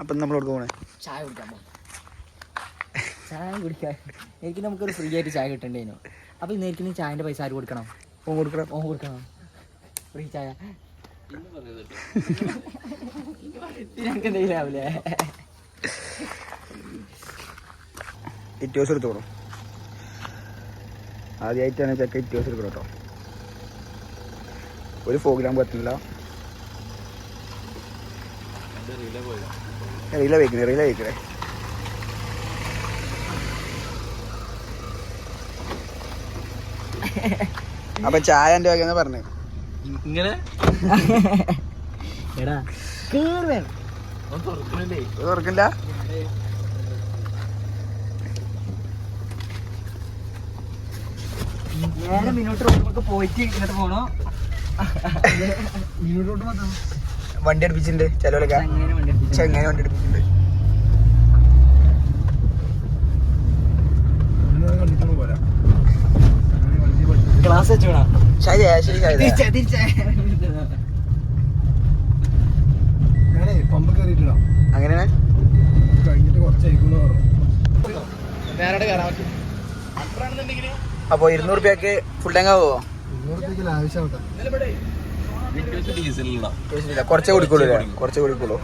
അപ്പം നമ്മളോട് പോകണേ ചായ കുടിക്കാൻ പോകും. ചായ കുടിക്കാൻ എനിക്ക് നമുക്കൊരു ഫ്രീ ആയിട്ട് ചായ കിട്ടണ്ടേനു. അപ്പോൾ ഇന്നേക്ക് ചായൻ്റെ പൈസ ആര് കൊടുക്കണം? ഓൻ കൊടുക്കണം ഫ്രീ ചായ. ഞങ്ങൾക്ക് എന്തെങ്കിലും ആവില്ലേ? ഇറ്റോസ് എടുത്തോളൂ. ആദ്യമായിട്ടാണ് ചെക്ക ഇറ്റോസ് എടുക്കണം കേട്ടോ. ഒരു പ്രോഗ്രാം പറ്റില്ല. റീല വയ്ക്കണേ അപ്പൊ ചായ എൻ്റെ വകയെന്ന് പറഞ്ഞു. ഇങ്ങനെ എടാ തുറക്കില്ല. നേരെ മിന്നോട്ട് റോഡിലേക്ക് പോയിട്ട് ഇങ്ങോട്ട് പോണോ? വണ്ടി അടുപ്പിച്ചിട്ടുണ്ട് ചിലവരൊക്കെ. ചെങ്ങനെ വണ്ടി അടുപ്പിച്ചിട്ടുണ്ട്. ക്ലാസ് വെച്ച് വേണം. അങ്ങനെയാണ്. അപ്പൊ 200 രൂപയ്ക്ക് ഫുൾ ടാങ്ക് ആവോ? കുറച്ചേ കുടിക്കുള്ളൂ. കുറച്ചേ കുടിക്കുള്ളൂ.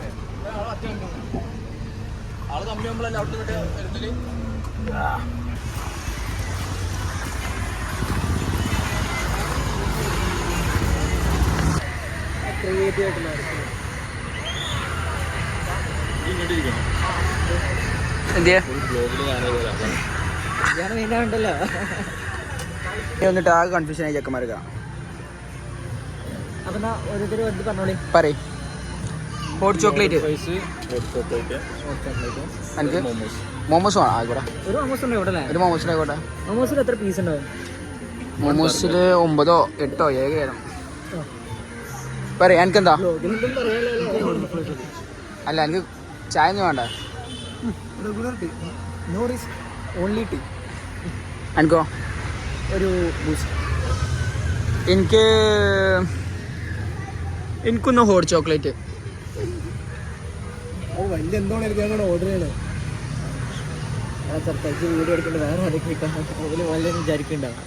ഉണ്ടല്ലോ എന്നിട്ട് ആകെ കൺഫ്യൂഷൻ ആയി ചെക്കന്മാർക്ക്. അപ്പൊ ഓരോരുത്തർ വന്ന് പറഞ്ഞോളി. പറയും ഹോട്ട് ചോക്ലേറ്റ്. എനിക്ക് മോമോസ് വേണം. ആയിക്കോട്ടെ, ഒരു മോമോസ് ഉണ്ടോ ഇവിടെ? ഒരു മോമോസിന് ആയിക്കോട്ടെ. മോമോസിൽ എത്ര പീസ് ഉണ്ടാവും? മോമോസിൽ 9, 8, 7 ആയിരുന്നു. പറയാ എനിക്കെന്താ? അല്ല എനിക്ക് ചായ ഒന്നും വേണ്ട. എനിക്കോ? ഒരു ബൂസ്റ്റ്. എനിക്കൊന്ന് ഹോട്ട് ചോക്ലേറ്റ്. ഓർഡർ ചെയ്യണേ വീഡിയോ എടുക്കേണ്ട വേറെ ആരെങ്കിലും വിചാരിക്കണ്ടാവും.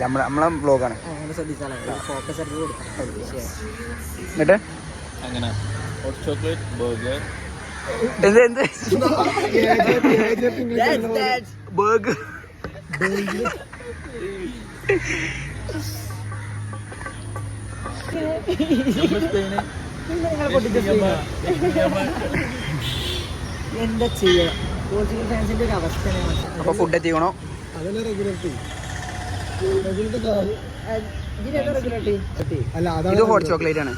നമ്മളെ ബ്ലോഗാണ്. അങ്ങനെ ശ്രദ്ധിച്ചാലേ ഫോക്കസ് ആയിട്ട് കൊടുക്കാം. എന്നിട്ട് അങ്ങനെ ഹോട്ട് ചോക്ലേറ്റ് ബർഗർ. എന്ത് ബർഗർ? എന്താ ചെയ്യാ? പോർച്ചുഗൽ ഫാൻസിന്റെ ഒരു അവസ്ഥ. അപ്പൊ ഫുഡ് എത്തിക്കണോ? ഇത് ഹോട്ട് ചോക്ലേറ്റ് ആണ്.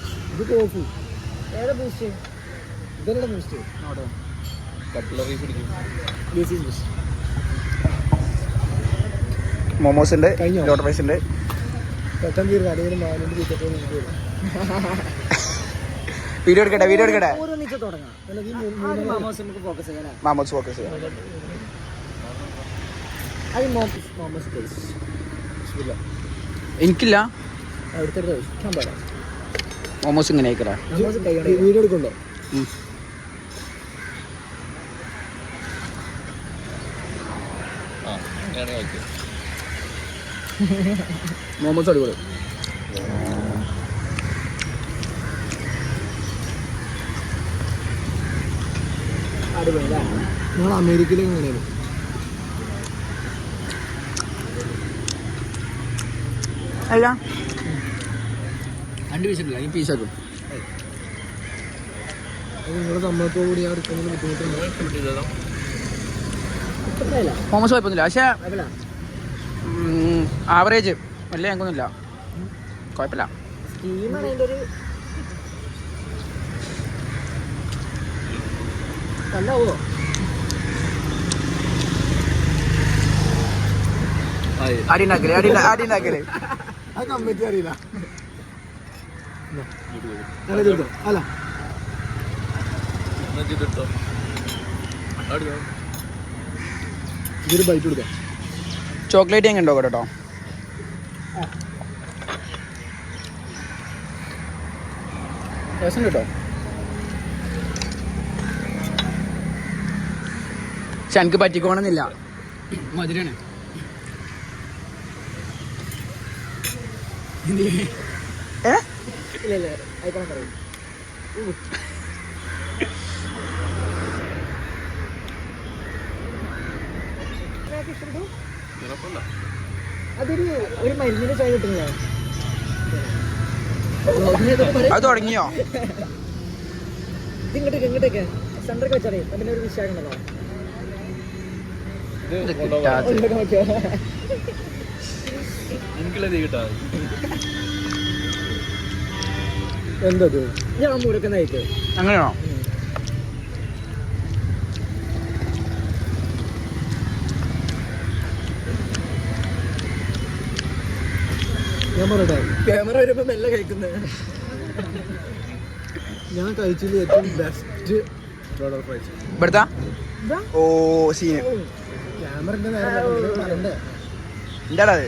മോമോസ് ഉണ്ട്, ലോട്ടർ റൈസ് ഉണ്ട്. വീഡിയോ എടുക്കട്ടെ. മാമോസ് ഫോക്കസ് ചെയ്യാം. എനിക്കില്ല മോമോസ്. ഇങ്ങനെ ആയിക്കടാ. വീഡിയോ എടുക്കണ്ടോ? മോമോസ് അടിപൊളി. നിങ്ങൾ അമേരിക്കയിൽ എങ്ങനെയാണ്? അല്ല 2 പീസില്ല, ഈ പീസാക്കും. നിങ്ങളുടെ സമ്മതത്തോടുകൂടി ആ എടുക്കുന്നതിന് ബുദ്ധിമുട്ടുണ്ടോ? മോമോസ് കുഴപ്പമൊന്നുമില്ല. പക്ഷേ ആവറേജ് വലിയ ഞങ്ങൾക്കൊന്നുമില്ല. കുഴപ്പമില്ല. അടിണ്ടാക്കല് ആ കമ്മിറ്റി അറിയില്ല. അല്ല ഇതൊരു ബൈറ്റ് കൊടുക്കാം. ചോക്ലേറ്റ് എങ്ങനെ ഉണ്ടോ കേട്ടോ? രസം കേട്ടോ. പക്ഷെ എനിക്ക് പറ്റിക്കോണമെന്നില്ല. മധുരാണ്. ഇല്ല ഇല്ല ആയിക്കോണം പറയും. അതൊരു മരുന്നിന് ചായ കിട്ടുന്നില്ല. അത് തുടങ്ങിയോ? ഇങ്ങോട്ടേക്ക് സെന്ററിൽ വെച്ചാലേ അതിന്റെ ഒരു വിഷയം ഉണ്ടല്ലോ. ഇത് കൊണ്ടുപോകാം. നോക്കിയോ എനിക്കുള്ളത് കിട്ടാ. എന്തത് ഞാൻ മുറുക്കുന്നതായിട്ട് അങ്ങനെയാണോ? ഞാൻ പറയട്ടെ, ക്യാമറ വരുമ്പോ മെല്ലെ കഴിക്കുന്നത്. ഞാൻ കഴിച്ചതിൽ ഏറ്റവും ബെസ്റ്റ് ലോഡർ ഫ്രൈസ് ഇവിടുത്തെ ഓ സീന് ക്യാമറന്റെ നേരെ എന്താടാ അത്?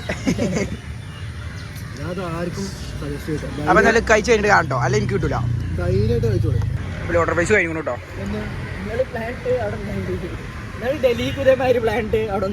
ഞാൻ ആർക്കും സജസ്റ്റ് ചെയ്തില്ല. അപ്പൊ എന്തായാലും കഴിച്ച് കഴിഞ്ഞിട്ട് കാണട്ടോ, അല്ല എനിക്ക് കിട്ടൂല. കയ്യിലായിട്ട് കഴിച്ചോളൂ. ഓർഡർ പ്രൈസ് കഴിഞ്ഞു കേട്ടോ. പ്ലാന്റ് അവിടെ ഡൽഹിക്ക് ഇതേമാതിരി പ്ലാന്റ് അവിടെ